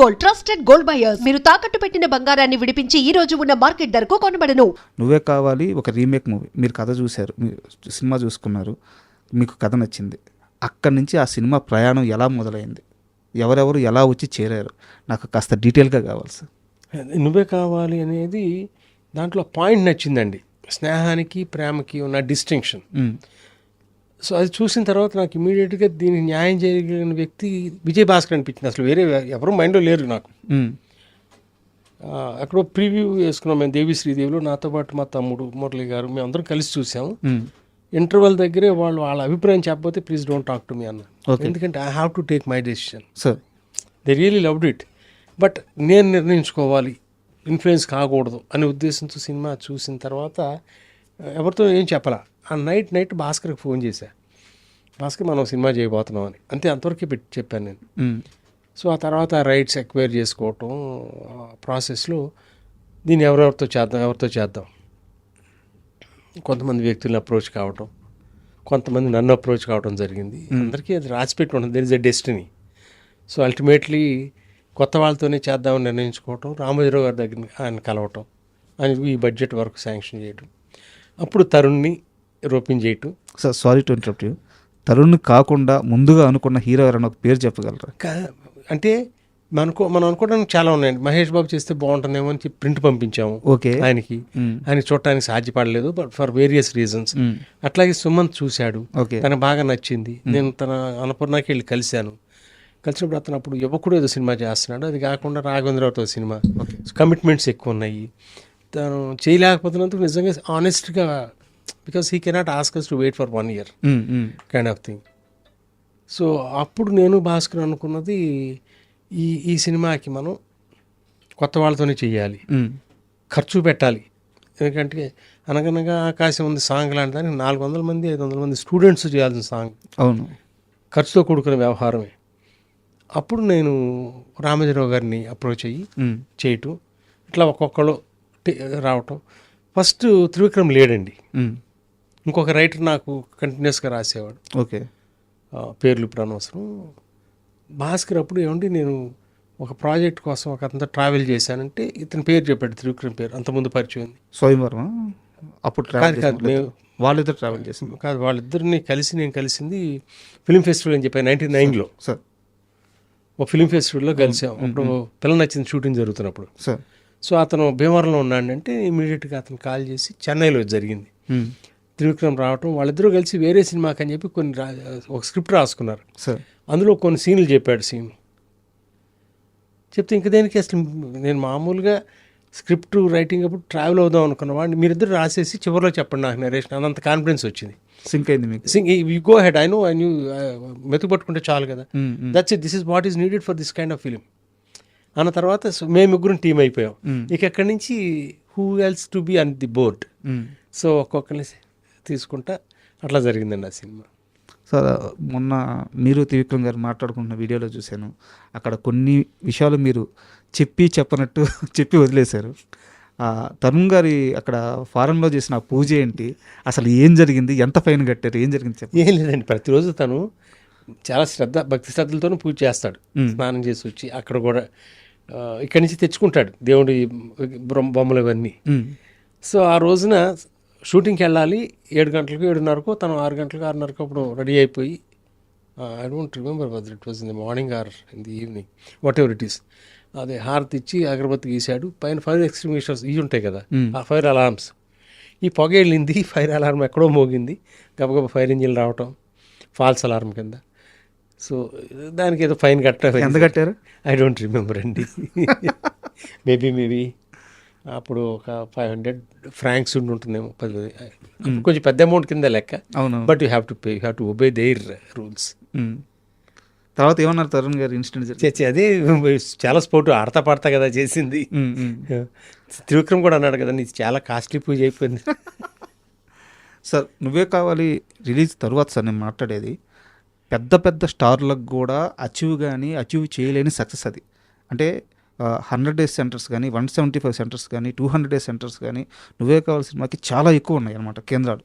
Gold, trusted gold buyers. మీరు తాకట్టు పెట్టిన బంగారాన్ని విడిపించి ఈ రోజు ఉన్న మార్కెట్ ధరకు కొనబడను. నువ్వే కావాలి ఒక రీమేక్ మూవీ, మీరు కథ చూశారు, మీరు సినిమా చూసుకున్నారు, మీకు కథ నచ్చింది. అక్కడి నుంచి ఆ సినిమా ప్రయాణం ఎలా మొదలైంది, ఎవరెవరు ఎలా వచ్చి చేరారు, నాకు కాస్త డీటెయిల్గా కావాలి సార్. నువ్వే కావాలి అనేది దాంట్లో పాయింట్ నచ్చిందండి, స్నేహానికి ప్రేమకి ఉన్న డిస్టింక్షన్. సో అది చూసిన తర్వాత నాకు ఇమీడియట్గా దీన్ని న్యాయం చేయగలిగిన వ్యక్తి విజయ్ భాస్కర్ అనిపించింది. అసలు వేరే ఎవరు మైండ్లో లేరు నాకు. అక్కడ ప్రివ్యూ వేసుకున్నాం మేము దేవి శ్రీదేవిలో, నాతో పాటు మా తమ్ముడు మురళి గారు, మేము అందరం కలిసి చూసాము. ఇంటర్వెల్ దగ్గరే వాళ్ళ అభిప్రాయం చెప్పకపోతే please don't talk to me అన్న, ఎందుకంటే I have to take my decision. Sir they really loved it, but నేను నిర్ణయించుకోవాలి, ఇన్ఫ్లుయెన్స్ కాకూడదు అనే ఉద్దేశంతో సినిమా చూసిన తర్వాత ఎవరితో ఏం చెప్పాలా. ఆ నైట్ భాస్కర్కి ఫోన్ చేశా, భాస్కర్ మనం సినిమా చేయబోతున్నాం అని, అంతే, అంతవరకే చెప్పాను నేను. సో ఆ తర్వాత రైట్స్ ఎక్వైర్ చేసుకోవటం ప్రాసెస్లో దీన్ని ఎవరితో చేద్దాం కొంతమంది వ్యక్తులను అప్రోచ్ కావటం, కొంతమంది నన్ను అప్రోచ్ కావడం జరిగింది. అందరికీ అది రాసిపెట్టి ఉంటుంది, there is a destiny. So ultimately కొత్త వాళ్ళతోనే చేద్దామని నిర్ణయించుకోవటం, రామోజీరావు గారి దగ్గర ఆయన కలవటం, ఆయన ఈ బడ్జెట్ వరకు శాంక్షన్ చేయటం, అప్పుడు తరుణ్ని రూపింగ్ చేయటం. Sir sorry to interrupt you, Tarun కాకుండా ముందుగా అనుకున్న హీరో ఎవరైనా ఒక పేరు చెప్పగలరా? అంటే మనం అనుకోవడానికి చాలా ఉన్నాయండి. మహేష్ బాబు చేస్తే బాగుంటుందేమో అని చెప్పి ప్రింట్ పంపించాము ఆయనకి, ఆయన చూడటానికి సాధ్యపడలేదు బట్ ఫర్ వేరియస్ రీజన్స్. అట్లాగే సుమంత్ చూశాడు, తనకు బాగా నచ్చింది. నేను తన అన్నపూర్ణకి వెళ్ళి కలిసినప్పుడు అతను అప్పుడు యువకుడు ఏదో సినిమా చేస్తున్నాడు, అది కాకుండా రాఘవేంద్రరావుతో సినిమా, కమిట్మెంట్స్ ఎక్కువ ఉన్నాయి, తను చేయలేకపోతున్నందుకు నిజంగా ఆనెస్ట్గా, because he cannot ask us to wait for 1 year kind of thing. So అప్పుడు నేను భాస్కర్ అనుకున్నది ఈ సినిమాకి మనం కొత్త వాళ్ళతోనే చేయాలి, ఖర్చు పెట్టాలి. ఎందుకంటే అనగనగా ఆకాశం ఉంది సాంగ్ లాంటి దానికి 400 మంది 500 మంది స్టూడెంట్స్ చేయాల్సిన సాంగ్, అవును, ఖర్చుతో కూడుకున్న వ్యవహారమే. అప్పుడు నేను రామోజీరావు గారిని అప్రోచ్ అయ్యి చేయటం, ఇట్లా ఒక్కొక్కరు రావటం. ఫస్ట్ త్రివిక్రమ్ లేడండి, ఇంకొక రైటర్ నాకు కంటిన్యూస్గా రాసేవాడు, ఓకే, పేర్లు ఇప్పుడు అనవసరం. భాస్కర్ అప్పుడు ఏమండి నేను ఒక ప్రాజెక్ట్ కోసం ఒక అతనితో ట్రావెల్ చేశానంటే ఇతని పేరు చెప్పాడు, త్రివిక్రమ్ పేరు, అంతకుముందు పరిచయం ఉంది. స్వయంవరం అప్పుడు వాళ్ళిద్దరు ట్రావెల్ చేసి కాదు, వాళ్ళిద్దరిని నేను కలిసింది ఫిల్మ్ ఫెస్టివల్ అని చెప్పాను 99లో. సార్ ఒక ఫిల్మ్ ఫెస్టివల్లో కలిసాం, అప్పుడు పిల్ల నచ్చింది షూటింగ్ జరుగుతున్నప్పుడు. సో అతను భీమవరంలో ఉన్నాడంటే ఇమీడియట్గా అతను కాల్ చేసి చెన్నైలో జరిగింది, త్రివిక్రమ్ రావటం, వాళ్ళిద్దరూ కలిసి వేరే సినిమాకి అని చెప్పి ఒక స్క్రిప్ట్ రాసుకున్నారు. అందులో కొన్ని సీన్లు చెప్పాడు. చెప్తే ఇంక దేనికి అసలు నేను మామూలుగా స్క్రిప్ట్ రైటింగ్ అప్పుడు ట్రావెల్ అవుదాం అనుకున్న వాడిని మీరిద్దరు రాసేసి చివరిలో చెప్పండి నాకు నరేషన్, అనంత కాన్ఫిడెన్స్ వచ్చింది. సింక్ అయింది మీకు? You go head, I know మెతుకు పట్టుకుంటే చాలు కదా, that's it, this is what is needed for this kind of film అన్న తర్వాత మేము ముగ్గురం టీం అయిపోయాం. ఇక ఎక్కడి నుంచి who else to be on the board. So ఒక్కొక్కరిని తీసుకుంటా అట్లా జరిగిందండి ఆ సినిమా. సార్ మొన్న మీరు త్రివిక్రమ్ గారు మాట్లాడుకుంటున్న వీడియోలో చూశాను, అక్కడ కొన్ని విషయాలు మీరు చెప్పనట్టు చెప్పి వదిలేశారు. తరుణ్ గారి అక్కడ ఫారెన్లో చేసిన పూజ ఏంటి, అసలు ఏం జరిగింది, ఎంత ఫైన్ కట్టారు, ఏం జరిగింది చెప్పండి. ఏం లేదండి, ప్రతిరోజు తను చాలా భక్తి శ్రద్ధలతోనూ పూజ చేస్తాడు, స్నానం చేసి వచ్చి అక్కడ కూడా ఇక్కడి నుంచి తెచ్చుకుంటాడు దేవుడి బొమ్మలు ఇవన్నీ. సో ఆ రోజున షూటింగ్కి వెళ్ళాలి 7 గంటలకు 7:30కు, తను 6 గంటలకు 6:30కు అప్పుడు రెడీ అయిపోయి, I don't remember whether it was in the morning or in the evening, what ever it is, అదే హారతి ఇచ్చి అగరబత్తి గీశాడు. పైన ఫైర్ ఎక్స్టింగ్విషర్స్ ఇవి ఉంటాయి కదా, ఆ ఫైర్ అలార్మ్స్, ఈ పొగ వెళ్ళింది, ఫైర్ అలారం ఎక్కడో మోగింది, గబగబా ఫైర్ ఇంజిన్ రావటం, ఫాల్స్ అలారం కింద. సో దానికి ఏదో ఫైన్ కట్టారు. ఎంత కట్టారు? ఐ డోంట్ రిమెంబర్ అండి, మేబీ అప్పుడు ఒక 500 ఫ్రాంక్స్ ఉంటుందేమో, 10, కొంచెం పెద్ద అమౌంట్ కింద లెక్క. But you have to pay, you have to obey their rules. తర్వాత ఏమన్నారు తరుణ్ గారు ఇన్సిడెంట్ చేసి? అదే చాలా స్పోర్ట్ ఆడతా పాడతా కదా చేసింది. త్రివిక్రమ్ కూడా అన్నాడు కదా, నీకు చాలా కాస్ట్లీ పూజ అయిపోయింది. సార్ నువ్వే కావాలి రిలీజ్ తర్వాత సార్ నేను మాట్లాడేది, పెద్ద స్టార్లకు కూడా అచీవ్ చేయలేని సక్సెస్ అది. అంటే 100 days సెంటర్స్ కానీ, 175 సెంటర్స్ కానీ, 200 days సెంటర్స్ కానీ నువ్వే కావాలి సినిమాకి చాలా ఎక్కువ ఉన్నాయి అన్నమాట కేంద్రాలు.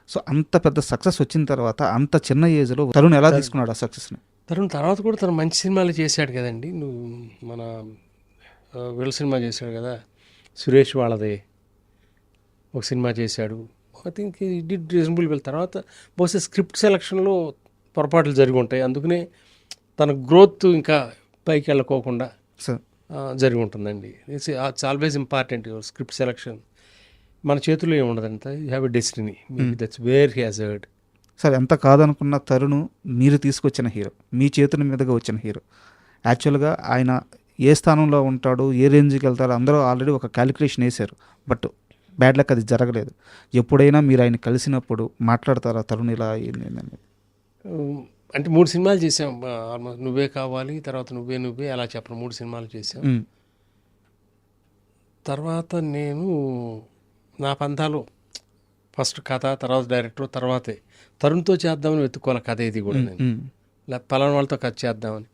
సో అంత పెద్ద సక్సెస్ వచ్చిన తర్వాత అంత చిన్న ఏజ్లో తరుణ్ ఎలా తీసుకున్నాడు ఆ సక్సెస్ని? తరుణ్ తర్వాత కూడా తను మంచి సినిమాలు చేశాడు కదండి. నువ్వు మన వీళ్ళ సినిమా చేశాడు కదా, సురేష్ వాళ్ళదే ఒక సినిమా చేశాడు. I think did reasonable well. తర్వాత బహుశా స్క్రిప్ట్ సెలక్షన్లో పొరపాట్లు జరిగి ఉంటాయి, అందుకనే తన గ్రోత్ ఇంకా పైకి వెళ్ళకోకుండా సార్ జరిగి ఉంటుందండి. It's always important your script selection. మన చేతుల్లో ఏముండదంట, you have a destiny, that's where he has heard. Sir ఎంత కాదనుకున్న తరుణ్ మీరు తీసుకొచ్చిన హీరో, మీ చేతుల మీదుగా వచ్చిన హీరో. యాక్చువల్గా ఆయన ఏ స్థానంలో ఉంటాడు, ఏ రేంజ్కి వెళ్తారో అందరూ ఆల్రెడీ ఒక క్యాలిక్యులేషన్ వేశారు. బట్ బ్యాడ్ లక్ అది జరగలేదు. ఎప్పుడైనా మీరు ఆయన కలిసినప్పుడు మాట్లాడతారా తరుణ్ ఇలా ఏంటని? అంటే 3 సినిమాలు చేసాం ఆల్మోస్ట్. నువ్వే కావాలి, తర్వాత నువ్వే అలా చెప్పను, 3 సినిమాలు చేసాం. తర్వాత నేను నా పంతాలు ఫస్ట్ కథ, తర్వాత డైరెక్టర్, తర్వాతే తరుణ్తో చేద్దామని వెతుక్కోవాలి కథ ఇది కూడా. నేను పలానా వాళ్ళతో కథ చేద్దామని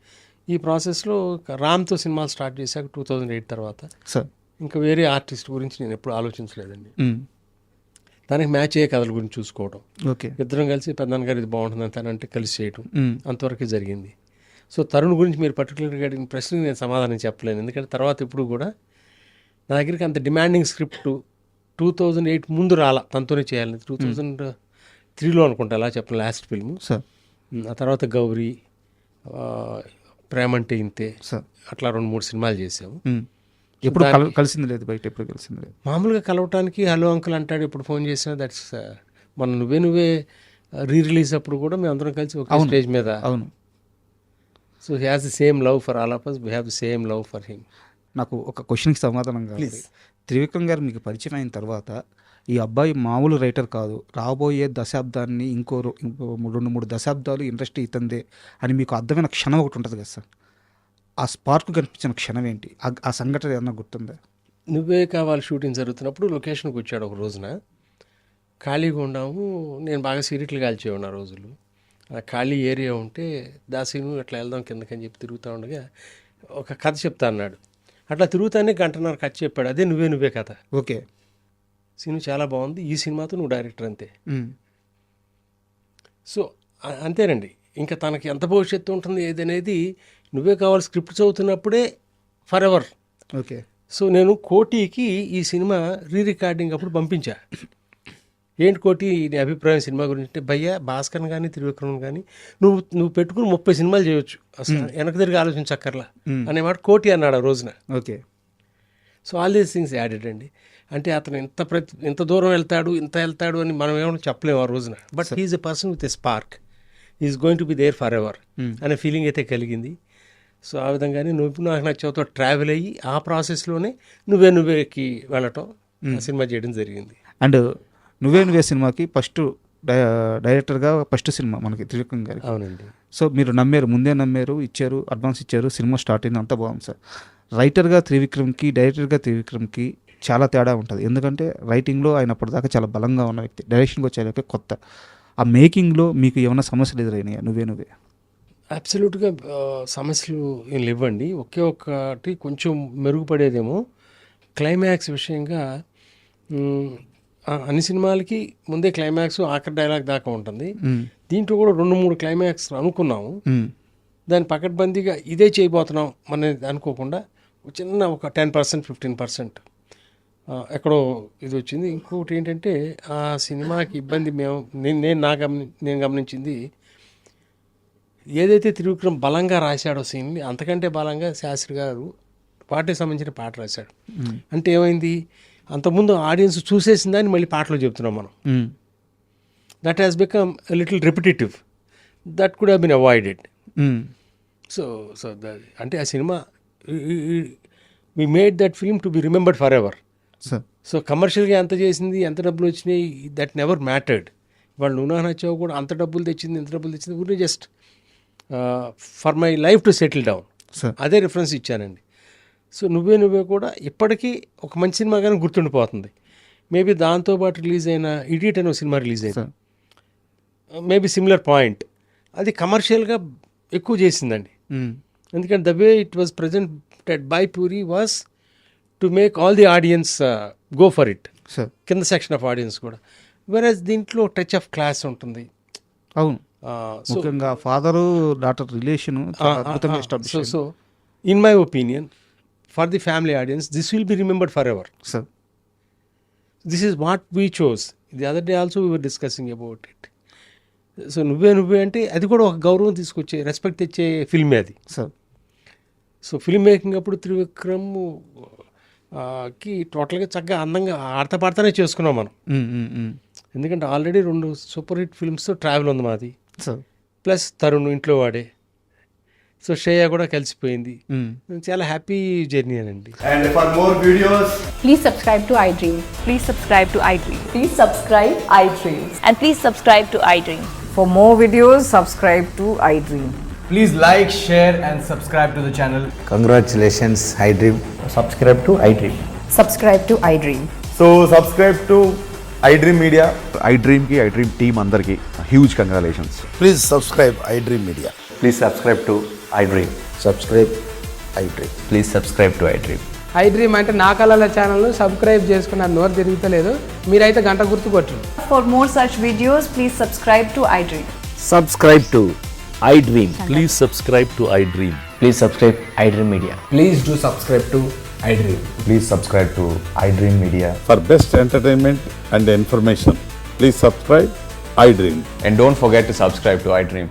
ఈ ప్రాసెస్లో రామ్తో సినిమాలు స్టార్ట్ చేశాక 2008 తర్వాత సార్ ఇంకా వేరే ఆర్టిస్ట్ గురించి నేను ఎప్పుడు ఆలోచించలేదండి. దానికి మ్యాచ్ అయ్యే కథల గురించి చూసుకోవడం. ఓకే, ఇద్దరం కలిసి పెద్దనాన్న గారు ఇది బాగుంటుంది తనంటే కలిసి చేయటం, అంతవరకు జరిగింది. సో తరుణ్ గురించి మీరు పర్టికులర్గా అడిగిన ప్రశ్నకి నేను సమాధానం చెప్పలేను, ఎందుకంటే తర్వాత ఇప్పుడు కూడా నా దగ్గరికి అంత డిమాండింగ్ స్క్రిప్ట్ 2008 ముందు రాలా, తనతోనే చేయాలని. 2003లో అనుకుంటా అలా చెప్పిన లాస్ట్ ఫిల్మ్. సార్ ఆ తర్వాత గౌరీ, ప్రేమంటే ఇంతే, సార్ అట్లా 2-3 సినిమాలు చేసాము. ఎప్పుడు కలిసింది లేదు, బయట ఎప్పుడు కలిసింది లేదు. మామూలుగా కలవటానికి హలో అంకుల్ అంటాడు, ఇప్పుడు ఫోన్ చేసినా. దట్స్ మన నువ్వే రీ రిలీజ్ అప్పుడు కూడా మేము అందరం కలిసి ఒక స్టేజ్ మీద. అవును. So he has the same love for all of us, we have the same love for him. నాకు ఒక క్వశ్చన్కి సమాధానం కావాలి. త్రివిక్రమ్ గారు మీకు పరిచయం అయిన తర్వాత ఈ అబ్బాయి మామూలు రైటర్ కాదు, రాబోయే దశాబ్దాన్ని ఇంకో 2-3 దశాబ్దాలు ఇండస్ట్రీ ఇతందే అని మీకు అర్థమైన క్షణం ఒకటి ఉంటుంది కదా సార్, ఆ స్పార్క్ కనిపించిన క్షణం ఏంటి? ఆ సంఘటన ఏమన్నా గుర్తుందా? నువ్వే కావాలి షూటింగ్ జరుగుతున్నప్పుడు లొకేషన్కి వచ్చాడు ఒక రోజున. ఖాళీగా ఉన్నాము, నేను బాగా సీరియట్లు కాల్చేవాడు ఆ రోజులు. ఆ ఖాళీ ఏరియా ఉంటే దాసీను అట్లా వెళ్దాం కిందకని చెప్పి తిరుగుతూ ఉండగా ఒక కథ చెప్తా అన్నాడు. అట్లా తిరుగుతానే 1.5 గంట కథ చెప్పాడు. అదే నువ్వే కథ. ఓకే, సినిమా చాలా బాగుంది, ఈ సినిమాతో నువ్వు డైరెక్టర్ అంతే. సో అంతేనండి, ఇంకా తనకి ఎంత భవిష్యత్తు ఉంటుంది ఏదనేది నువ్వే కావాలి స్క్రిప్ట్ చదువుతున్నప్పుడే ఫర్ ఎవర్. ఓకే. సో నేను కోటికి ఈ సినిమా రికార్డింగ్ అప్పుడు పంపించా. ఏంటి కోటి నీ అభిప్రాయం సినిమా గురించి అంటే, భయ్యా భాస్కర్ కానీ త్రివిక్రమ్ కానీ నువ్వు పెట్టుకుని 30 సినిమాలు చేయొచ్చు, అసలు వెనక తిరిగి ఆలోచించక్కర్లా అనేమాట కోటి అన్నాడు ఆ రోజున. Okay. So all these things added అండి. అంటే అతను ఇంత దూరం వెళ్తాడు అని మనం ఏమైనా చెప్పలేము ఆ రోజున. But he is a person with a spark, is going to be there for ever అనే ఫీలింగ్ అయితే కలిగింది. సో ఆ విధంగానే నువ్వు నాకు నచ్చవుతో ట్రావెల్ అయ్యి ఆ ప్రాసెస్లోనే నువ్వేకి వెళ్ళటం, సినిమా చేయడం జరిగింది. అండ్ నువ్వే సినిమాకి ఫస్ట్ డైరెక్టర్గా ఫస్ట్ సినిమా మనకి త్రివిక్రమ్ గారి. అవునండి. సో మీరు ముందే నమ్మారు, ఇచ్చారు, అడ్వాన్స్ ఇచ్చారు, సినిమా స్టార్ట్ అయింది, అంతా బాగుంది సార్. రైటర్గా త్రివిక్రమ్కి, డైరెక్టర్గా త్రివిక్రమ్కి చాలా తేడా ఉంటుంది. ఎందుకంటే రైటింగ్లో ఆయన అప్పటిదాకా చాలా బలంగా ఉన్న వ్యక్తి, డైరెక్షన్కి వచ్చేదాకా కొత్త. ఆ మేకింగ్లో మీకు ఏమైనా సమస్యలు ఎదురైనాయా? నువ్వే అబ్సల్యూట్గా సమస్యలు ఏం లేవండి. ఒక్కటి కొంచెం మెరుగుపడేదేమో క్లైమాక్స్ విషయంగా. అన్ని సినిమాలకి ముందే క్లైమాక్స్ ఆఖరి డైలాగ్ దాకా ఉంటుంది. దీంట్లో కూడా 2-3 క్లైమాక్స్ అనుకున్నాము, దాన్ని పకడ్బందీగా ఇదే చేయబోతున్నాం అనేది అనుకోకుండా చిన్న ఒక 10%, 15% ఎక్కడో ఇది వచ్చింది. ఇంకొకటి ఏంటంటే ఆ సినిమాకి ఇబ్బంది నేను గమనించింది, ఏదైతే త్రివిక్రమ్ బలంగా రాశాడో సీన్ని అంతకంటే బలంగా శాస్త్రి గారు పాటకి సంబంధించిన పాట రాశాడు. అంటే ఏమైంది, అంతకుముందు ఆడియన్స్ చూసేసిన దాన్ని మళ్ళీ పాటలో చెప్తున్నాం మనం. That has become little repetitive, that could have been avoided. So అంటే ఆ cinema we made that film to be remembered for ever. So కమర్షియల్గా ఎంత చేసింది, ఎంత డబ్బులు వచ్చినాయి, దట్ నెవర్ మ్యాటర్డ్. వాళ్ళు నువ్వు నచ్చావు కూడా అంత డబ్బులు తెచ్చింది, ఇంత డబ్బులు తెచ్చింది, ఊరిని just for my life to settle down, అదే రిఫరెన్స్ ఇచ్చానండి. సో నువ్వే కూడా ఇప్పటికీ ఒక మంచి సినిమాగానే గుర్తుండిపోతుంది. మేబీ దాంతోపాటు రిలీజ్ అయిన ఇడియట్ అనే ఒక సినిమా రిలీజ్ అయింది, మేబీ సిమిలర్ పాయింట్. అది కమర్షియల్గా ఎక్కువ చేసిందండి. ఎందుకంటే the way it was presented by puri was to make all the audience go for it, కింద సెక్షన్ ఆఫ్ ఆడియన్స్ కూడా. వెరాజ్ దీంట్లో టచ్ ఆఫ్ క్లాస్ ఉంటుంది. అవును, ముఖ్యంగా ఫాదరు డాటర్ రిలేషన్ అద్భుతంగా establish so in my opinion for the family audience this will be remembered for ever. Sir this is what we chose. The other day also we were discussing about it. So నువ్వే అంటే అది కూడా ఒక గౌరవం తీసుకొచ్చే, respect తెచ్చే ఫిల్మే అది. Sir so film making అప్పుడు త్రివిక్రమ్ కి టోటల్గా చక్కగా అందంగా ఆడతా పాడతానే చేసుకున్నాం మనం. ఎందుకంటే ఆల్రెడీ 2 సూపర్ హిట్ ఫిల్మ్స్తో ట్రావెల్ ఉంది మాది. సార్ ప్లస్ తరుణ్ ఇంట్లో వాడే. సో శ్రేయ కూడా కలిసిపోయింది. చాలా హ్యాపీ జర్నీ అనండి. And for more videos, Please subscribe to iDream. Please subscribe to iDream. Please subscribe iDream. And please subscribe to iDream. For more videos, subscribe to iDream. please like, share and subscribe to the channel. Congratulations, iDream. Subscribe to iDream. Subscribe to iDream. So subscribe to iDream Media. iDream team andarki huge congratulations. Please subscribe iDream Media. Please subscribe to iDream. Subscribe iDream. Please subscribe to iDream. iDream అంటే నా కళల ఛానల్ను subscribe చేసుకున్న నోరు తిరుగుతలేదు, మీరైతే గంట గుర్తు కొట్టండి. For more such videos, please subscribe to iDream. Subscribe to iDream. Please subscribe to iDream. Please subscribe iDream Media. Please do subscribe to iDream. Please subscribe to iDream Media. For best entertainment and information, please subscribe iDream. And don't forget to subscribe to iDream.